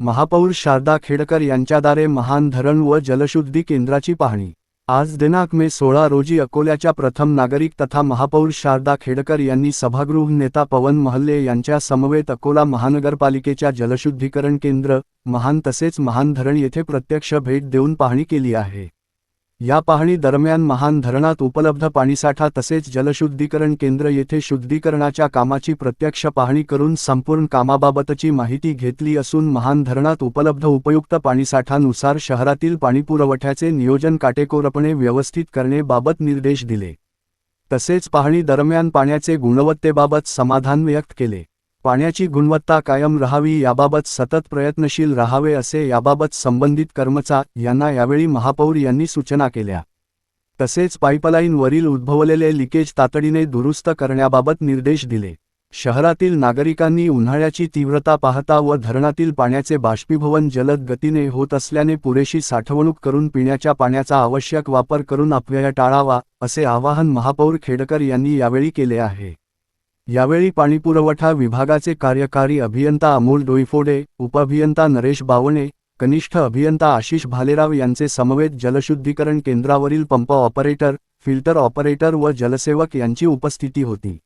महापौर शारदा खेडकर यांच्याद्वारे महान धरण व जलशुद्धी केंद्राची पाहणी। आज दिनांक मे 16 रोजी अकोल्याच्या प्रथम नागरिक तथा महापौर शारदा खेडकर यांनी सभागृह नेता पवन महल्ले यांच्या समवेत अकोला महानगरपालिकेच्या जलशुद्धीकरण केंद्र महान तसेच महान धरण येथे प्रत्यक्ष भेट देऊन पाहणी केली आहे। या पाहणी दरम्यान महान धरणात उपलब्ध पाणीसाठा तसेच जलशुद्धीकरण केंद्र येथे शुद्धीकरणाच्या कामाची प्रत्यक्ष पाहणी करून संपूर्ण कामाबाबतची माहिती घेतली असून महान धरणात उपलब्ध उपयुक्त पाणीसाठानुसार शहरातील पाणीपुरवठ्याचे नियोजन काटेकोरपणे व्यवस्थित करण्याबाबत निर्देश दिले। तसेच पाहणी दरम्यान पाण्याचे गुणवत्तेबाबत समाधान व्यक्त केले। पाण्याची गुणवत्ता कायम राहावी याबाबत सतत प्रयत्नशील राहावे असे याबाबत संबंधित कर्मचारी यांना यावेळी महापौर यांनी सूचना केल्या। तसेच पाईपलाईन वरील उद्भवलेले लिकेज तातडीने दुरुस्त करण्याबाबत निर्देश दिले। शहरातील नागरिकांनी उन्हाळ्याची तीव्रता पाहता व धरणातील पाण्याचे बाष्पीभवन जलद गतीने होत असल्याने पुरेशी साठवणूक करून पिण्याच्या पाण्याचा आवश्यक वापर करून अपव्यय टाळावा असे आवाहन महापौर खेडकर यांनी यावेळी केले आहे। यावेळी पाणीपुरवठा विभागाचे कार्यकारी अभियंता अमोल डोईफोडे, उपअभियंता नरेश बावणे, कनिष्ठ अभियंता आशिष भालेराव यांचे समवेत जलशुद्धीकरण केंद्रावरील पंप ऑपरेटर, फिल्टर ऑपरेटर व जलसेवक यांची उपस्थिती होती।